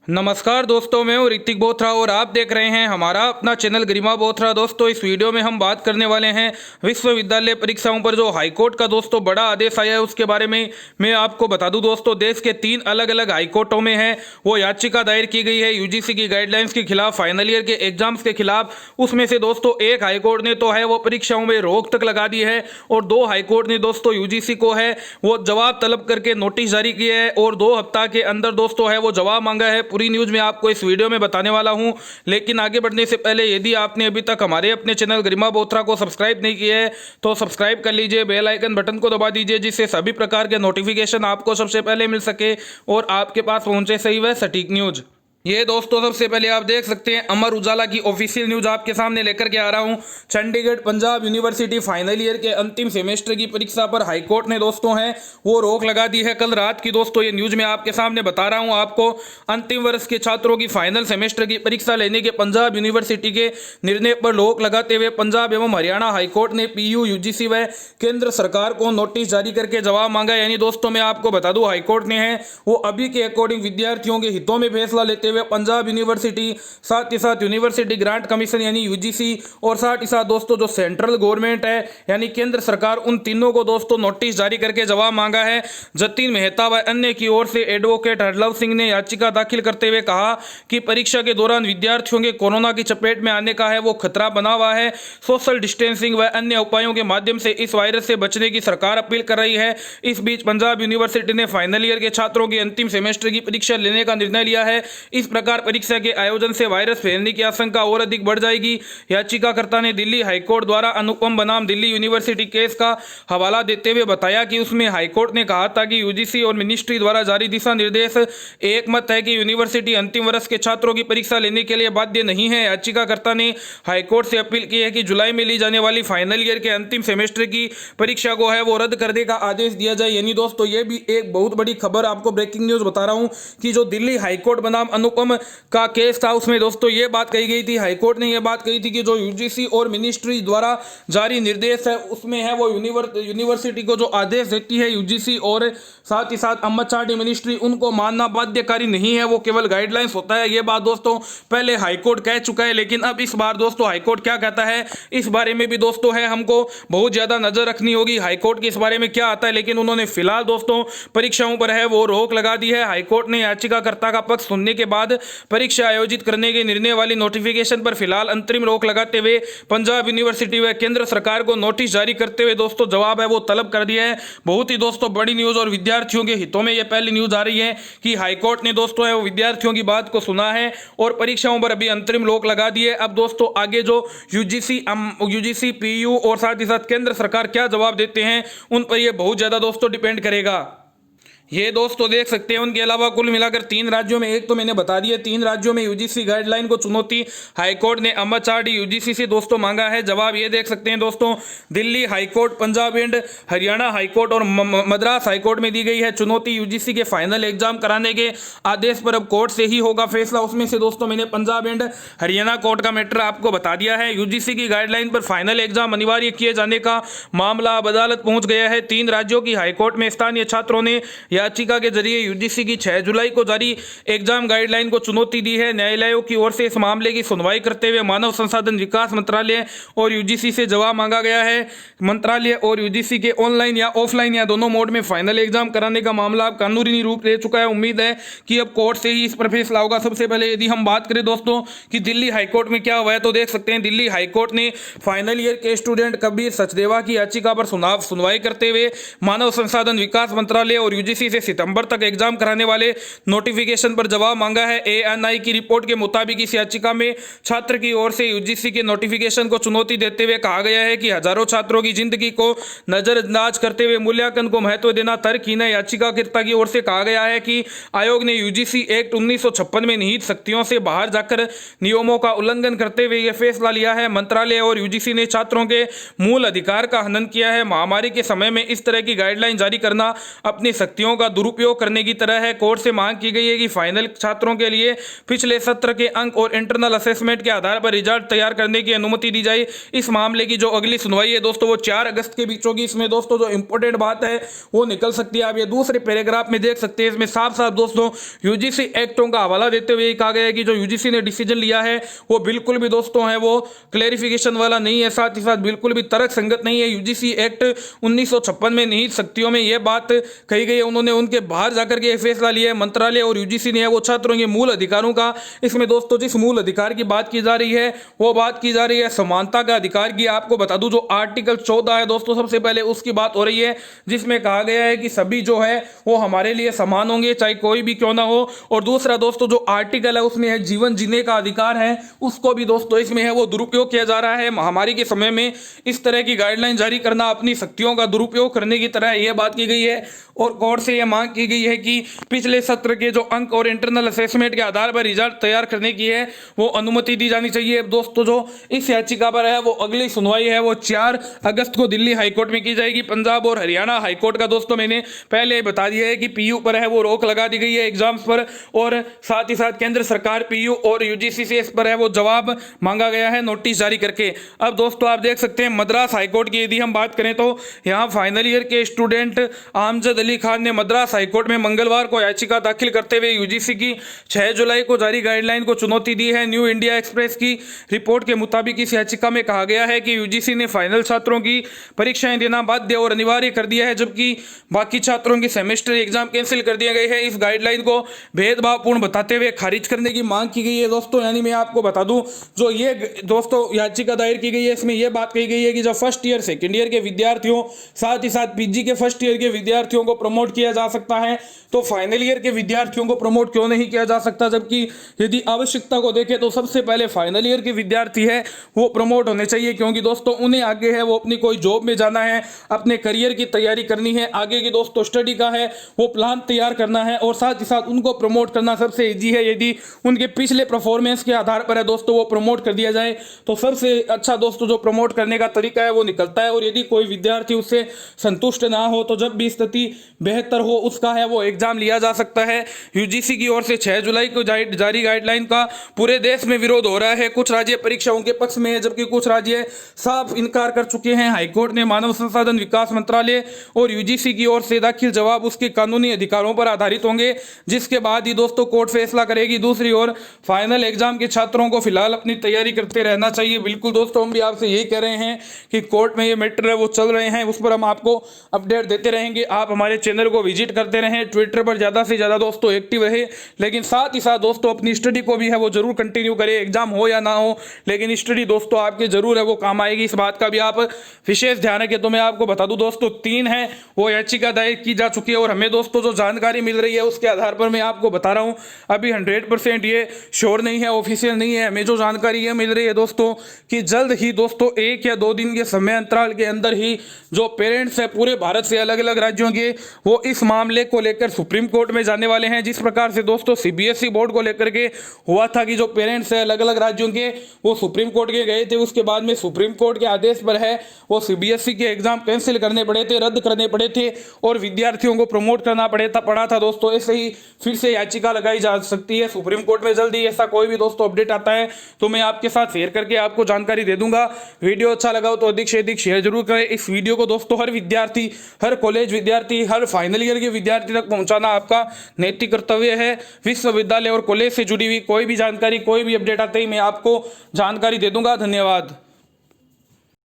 नमस्कार दोस्तों, मैं हूं ऋतिक बोथरा और आप देख रहे हैं हमारा अपना चैनल गरिमा बोथरा। दोस्तों, इस वीडियो में हम बात करने वाले हैं विश्वविद्यालय परीक्षाओं पर जो हाईकोर्ट का दोस्तों बड़ा आदेश आया है उसके बारे में। मैं आपको बता दूं दोस्तों, देश के 3 अलग अलग हाईकोर्टों में है वो याचिका दायर की गई है यूजीसी की गाइडलाइंस के खिलाफ, फाइनल ईयर के एग्जाम्स के खिलाफ। उसमें से दोस्तों एक हाईकोर्ट ने तो है वो परीक्षाओं में रोक तक लगा दी है और 2 हाईकोर्ट ने दोस्तों यूजीसी को है वो जवाब तलब करके नोटिस जारी किए है और 2 हफ्ता के अंदर दोस्तों है वो जवाब मांगा है। पूरी न्यूज में आपको इस वीडियो में बताने वाला हूं, लेकिन आगे बढ़ने से पहले यदि आपने अभी तक हमारे अपने चैनल गरिमा बोथरा को सब्सक्राइब नहीं किया है तो सब्सक्राइब कर लीजिए, बेल आइकन बटन को दबा दीजिए जिससे सभी प्रकार के नोटिफिकेशन आपको सबसे पहले मिल सके और आपके पास पहुंचे सही व सटीक न्यूज। ये दोस्तों सबसे पहले आप देख सकते हैं अमर उजाला की ऑफिशियल न्यूज आपके सामने लेकर के आ रहा हूं। Chandigarh Punjab university final year के अंतिम सेमेस्टर की परीक्षा पर हाईकोर्ट ने दोस्तों है वो रोक लगा दी है कल रात की। दोस्तों ये न्यूज में आपके सामने बता रहा हूं आपको। अंतिम वर्ष के छात्रों की फाइनल सेमेस्टर की परीक्षा लेने के पंजाब यूनिवर्सिटी के निर्णय पर रोक लगाते हुए पंजाब एवं हरियाणा हाईकोर्ट ने पीयू, यूजीसी व केंद्र सरकार को नोटिस जारी करके जवाब मांगा। यानी दोस्तों मैं आपको बता दूं, हाईकोर्ट ने है वो अभी के अकॉर्डिंग विद्यार्थियों के हितों में फैसला लेते हुए पंजाब यूनिवर्सिटी, साथ ही साथ यूनिवर्सिटी ग्रांट कमीशन यानी यूजीसी और साथ ही साथ दोस्तों जो सेंट्रल गवर्नमेंट है यानी केंद्र सरकार, उन तीनों को दोस्तों नोटिस जारी करके जवाब मांगा है। जतिन मेहता व अन्य की ओर से एडवोकेट हरलव सिंह ने याचिका दाखिल करते हुए कहा कि परीक्षा के दौरान विद्यार्थियों के कोरोना की चपेट में आने का है वो खतरा बना हुआ है। सोशल डिस्टेंसिंग व अन्य उपायों के माध्यम से इस वायरस से बचने की सरकार अपील कर रही है। इस बीच पंजाब यूनिवर्सिटी ने फाइनल ईयर के छात्रों की अंतिम सेमेस्टर की परीक्षा लेने का निर्णय लिया है। इस प्रकार परीक्षा के आयोजन से वायरस फैलने की आशंका और अधिक बढ़ जाएगी। याचिकाकर्ता ने दिल्ली हाईकोर्ट द्वारा अनुपम बनाम दिल्ली यूनिवर्सिटी केस का हवाला देते हुए बताया कि उसमें हाईकोर्ट ने कहा था कि यूजीसी और मिनिस्ट्री द्वारा जारी दिशा निर्देश एक मत है कि यूनिवर्सिटी अंतिम वर्ष के छात्रों की परीक्षा लेने के लिए बाध्य नहीं है। याचिकाकर्ता ने हाईकोर्ट से अपील की है कि जुलाई में ली जाने वाली फाइनल ईयर के अंतिम सेमेस्टर की परीक्षा को है वो रद्द करने का आदेश दिया जाए। यानी दोस्तों ये भी एक बहुत बड़ी खबर, आपको ब्रेकिंग न्यूज बता रहा हूं कि जो दिल्ली हाईकोर्ट बनाम अनुपम का केस था उसमें दोस्तों ये बात कही गई थी, हाईकोर्ट ने ये बात कही थी कि जो यूजीसी और मिनिस्ट्री द्वारा जारी निर्देश है उसमें है वो यूनिवर्सिटी को जो आदेश देती है यूजीसी और साथ ही साथ एमएचआरडी मिनिस्ट्री, उनको मानना बाध्यकारी नहीं है, वो केवल गाइडलाइंस होता है। ये बात दोस्तों पहले हाईकोर्ट कह चुका है, लेकिन अब इस बार दोस्तों हाईकोर्ट क्या कहता है इस बारे में भी दोस्तों है हमको बहुत ज्यादा नजर रखनी होगी हाईकोर्ट की इस बारे में क्या आता है। लेकिन उन्होंने फिलहाल दोस्तों परीक्षाओं पर है वो रोक लगा दी है। हाईकोर्ट ने याचिकाकर्ता का पक्ष सुनने के बाद परीक्षा आयोजित करने के निर्णय वाली नोटिफिकेशन पर फिलहाल अंतरिम रोक लगाते हुए पंजाब यूनिवर्सिटी व केंद्र सरकार को नोटिस जारी करते हुए दोस्तों जवाब है वो तलब कर दिया है। बहुत ही दोस्तों बड़ी न्यूज और विद्यार्थियों के हितों में यह पहली न्यूज आ रही है कि हाईकोर्ट ने दोस्तों है वो विद्यार्थियों की बात को सुना है और परीक्षाओं पर अभी अंतरिम रोक लगा दी है। अब दोस्तों आगे जो यूजीसी, पीयू और साथ ही साथ केंद्र सरकार क्या जवाब देते हैं उन पर यह बहुत ज्यादा दोस्तों डिपेंड करेगा। ये दोस्तों देख सकते हैं उनके अलावा कुल मिलाकर 3 राज्यों में, एक तो मैंने बता दिया 3 राज्यों में यूजीसी गाइडलाइन को चुनौती हाईकोर्ट ने एमएचआरडी यूजीसी से दोस्तों मांगा है जवाब। ये देख सकते हैं दोस्तों Delhi high court, Punjab and Haryana high court और मद्रास हाईकोर्ट में दी गई है चुनौती यूजीसी के फाइनल एग्जाम कराने के आदेश पर अब कोर्ट से ही होगा फैसला। उसमें से दोस्तों मैंने पंजाब एंड हरियाणा कोर्ट का मैटर आपको बता दिया है। यूजीसी की गाइडलाइन पर फाइनल एग्जाम अनिवार्य किए जाने का मामला अब अदालत पहुंच गया है। 3 राज्यों की हाईकोर्ट में स्थानीय छात्रों ने याचिका के जरिए यूजीसी की 6 जुलाई को जारी एग्जाम गाइडलाइन को चुनौती दी है। न्यायालयों की ओर से इस मामले की सुनवाई करते हुए मानव संसाधन विकास मंत्रालय और यूजीसी से जवाब मांगा गया है। मंत्रालय और यूजीसी के ऑनलाइन या ऑफलाइन या दोनों मोड में फाइनल एग्जाम कराने का मामला अब कानूनी रूप ले चुका है। उम्मीद है कि अब कोर्ट से ही इस पर फैसला होगा। सबसे पहले यदि हम बात करें दोस्तों कि दिल्ली हाईकोर्ट में क्या हुआ है तो देख सकते हैं दिल्ली हाईकोर्ट ने फाइनल ईयर के स्टूडेंट कबीर सचदेवा की याचिका पर सुनवाई करते हुए मानव संसाधन विकास मंत्रालय और यूजीसी से सितंबर तक एग्जाम कराने वाले नोटिफिकेशन पर जवाब मांगा है। एएनआई की रिपोर्ट के मुताबिक इस याचिका में छात्र की ओर से यूजीसी के नोटिफिकेशन को चुनौती देते हुए कहा गया है कि हजारों छात्रों की जिंदगी को नजरअंदाज करते हुए मूल्यांकन को महत्व देना तर्कहीन है। याचिकाकर्ता की ओर से कहा गया है कि आयोग ने यूजीसी एक्ट 1956 में निहित शक्तियों से बाहर जाकर नियमों का उल्लंघन करते हुए यह फैसला लिया है। मंत्रालय और यूजीसी ने छात्रों के मूल अधिकार का हनन किया है। महामारी के समय में इस तरह की गाइडलाइन जारी करना अपनी शक्तियों शक्तियों का दुरुपयोग करने की तरह है। कोर्ट से मांग की गई है कि फाइनल छात्रों के लिए पिछले सत्र के अंक और इंटरनल असेसमेंट के आधार पर रिजल्ट तैयार करने की अनुमति दी जाए। इस मामले की जो अगली सुनवाई है दोस्तों वो 4 अगस्त के बीच होगी। इसमें दोस्तों जो इंपॉर्टेंट बात है वो निकल सकती है, आप ये दूसरे पैराग्राफ में देख सकते हैं। इसमें साफ साफ दोस्तों यूजीसी एक्टों का हवाला देते हुए कहा गया है कि जो यूजीसी ने डिसीजन लिया है वो बिल्कुल भी दोस्तों है वो क्लैरिफिकेशन वाला नहीं है, साथ ही साथ बिल्कुल भी तर्क संगत नहीं है। यूजीसी एक्ट 1956 में निहित शक्तियों में यह बात कही गई है, उन्होंने उनके बाहर जाकर के फैसला लिया है। मंत्रालय और यूजीसी ने वो छात्रों के मूल अधिकारों का, इसमें दोस्तों जिस मूल अधिकार की बात की जा रही है वो बात की जा रही है समानता का अधिकार की। आपको बता दूं जो आर्टिकल 14 है दोस्तों सबसे पहले उसकी बात हो रही है, जिसमें कहा गया है कि सभी जो है वो हमारे लिए समान होंगे चाहे कोई भी क्यों ना हो। और दूसरा दोस्तों जो आर्टिकल है उसमें है जीवन जीने का अधिकार है, उसको भी दोस्तों इसमें है वो दुरुपयोग किया जा रहा है। महामारी के समय में इस तरह की गाइडलाइन जारी करना अपनी शक्तियों का दुरुपयोग करने की तरह यह बात की गई है। और कोर्ट से यह मांग की गई है कि पिछले सत्र के जो अंक और इंटरनल असेसमेंट के आधार पर रिजल्ट तैयार करने की है वो अनुमति दी जानी चाहिए। दोस्तों जो इस याचिका पर है वो अगली सुनवाई है वो 4 अगस्त को दिल्ली हाईकोर्ट में की जाएगी। पंजाब और हरियाणा हाईकोर्ट का दोस्तों मैंने पहले बता दिया है कि पीयू पर है वो रोक लगा दी गई है एग्जाम्स पर, और साथ ही साथ केंद्र सरकार पीयू और यूजीसी से इस पर है वो जवाब मांगा गया है नोटिस जारी करके। अब दोस्तों आप देख सकते हैं मद्रास हाईकोर्ट की यदि हम बात करें तो यहाँ फाइनल ईयर के स्टूडेंट आमजद अली खान ने मद्रास हाईकोर्ट में मंगलवार को याचिका दाखिल करते हुए यूजीसी की 6 जुलाई को जारी गाइडलाइन को चुनौती दी है। न्यू इंडिया एक्सप्रेस की रिपोर्ट के मुताबिक इस याचिका में कहा गया है कि यूजीसी ने फाइनल छात्रों की परीक्षाएं देना बाध्य और अनिवार्य कर दिया है, जबकि बाकी छात्रों की सेमेस्टर एग्जाम कैंसिल कर दिए गए हैं। इस गाइडलाइन को भेदभावपूर्ण बताते हुए खारिज करने की मांग की गई है दोस्तों। यानी मैं आपको बता दूं जो ये दोस्तों याचिका दायर की गई है इसमें यह बात कही गई है कि जो फर्स्ट ईयर सेकेंड ईयर के विद्यार्थियों साथ ही साथ पीजी के फर्स्ट ईयर के विद्यार्थियों को प्रमोट किया जा सकता है, तो फाइनल ईयर के विद्यार्थियों को प्रमोट क्यों नहीं किया जा सकता? जबकि यदि आवश्यकता को देखें तो सबसे पहले फाइनल ईयर के विद्यार्थी है वो प्रमोट होने चाहिए, क्योंकि दोस्तों उन्हें आगे है वो अपनी कोई जॉब में जाना है, अपने करियर की तैयारी करनी है, आगे की दोस्तों स्टडी का है वो प्लान तैयार करना है, और साथ ही साथ उनको प्रमोट करना सबसे ईजी है। यदि उनके पिछले परफॉर्मेंस के आधार पर है दोस्तों वो प्रमोट कर दिया जाए तो सबसे अच्छा दोस्तों जो प्रमोट करने का तरीका है वो निकलता है। और यदि कोई विद्यार्थी उससे संतुष्ट ना हो तो जब भी स्थिति बेहतर हो उसका है वो एग्जाम लिया जा सकता है। यूजीसी की ओर से 6 जुलाई को जारी गाइडलाइन का पूरे देश में विरोध हो रहा है। कुछ राज्य परीक्षाओं के पक्ष में है जबकि कुछ राज्य साफ इनकार कर चुके हैं। हाईकोर्ट ने मानव संसाधन विकास मंत्रालय और यूजीसी की ओर से दाखिल जवाब उसके कानूनी अधिकारों पर आधारित होंगे, जिसके बाद ही दोस्तों कोर्ट फैसला करेगी। दूसरी ओर फाइनल एग्जाम के छात्रों को फिलहाल अपनी तैयारी करते रहना चाहिए। बिल्कुल दोस्तों हम भी आपसे यही कह रहे हैं कि कोर्ट में ये मैटर है वो चल रहे हैं, उस पर हम आपको अपडेट देते रहेंगे। आप हमारे चैनल को विजिट करते रहें, ट्विटर पर ज़्यादा से ज़्यादा दोस्तों एक्टिव रहे, लेकिन साथ ही साथ दोस्तों अपनी स्टडी को भी है वो जरूर कंटिन्यू करें। एग्जाम हो या ना हो लेकिन स्टडी दोस्तों आपके जरूर है वो काम आएगी, इस बात का भी आप विशेष ध्यान रखें। तो मैं आपको बता दूं दोस्तों 3 है वो याचिका दायर की जा चुकी है, और हमें दोस्तों जो जानकारी मिल रही है उसके आधार पर मैं आपको बता रहा हूं। अभी 100% ये श्योर नहीं है, ऑफिशियल नहीं है, हमें जो जानकारी ये मिल रही है दोस्तों कि जल्द ही दोस्तों 1 या 2 दिन के समय अंतराल के अंदर ही जो पेरेंट्स है पूरे भारत से अलग अलग राज्यों के वो इस मामले को लेकर सुप्रीम कोर्ट में जाने वाले हैं। जिस प्रकार से दोस्तों सीबीएसई बोर्ड को लेकर के हुआ था कि जो पेरेंट्स है अलग अलग राज्यों के वो सुप्रीम कोर्ट के गए थे, उसके बाद में सुप्रीम कोर्ट के आदेश पर है वो सीबीएसई के एग्जाम कैंसिल करने पड़े थे, रद्द करने पड़े थे और विद्यार्थियों को प्रमोट करना पड़ा था दोस्तों। ऐसे ही फिर से याचिका लगाई जा सकती है सुप्रीम कोर्ट में जल्दी। ऐसा कोई भी दोस्तों अपडेट आता है तो मैं आपके साथ शेयर करके आपको जानकारी दे दूंगा। वीडियो अच्छा लगा हो तो अधिक से अधिक शेयर जरूर करें। इस वीडियो को दोस्तों हर विद्यार्थी, हर कॉलेज विद्यार्थी, हर फाइनल ईयर के विद्यार्थी तक पहुंचाना आपका नैतिक कर्तव्य है। विश्वविद्यालय और कॉलेज से जुड़ी हुई कोई भी जानकारी, कोई भी अपडेट आते ही मैं आपको जानकारी दे दूंगा। धन्यवाद।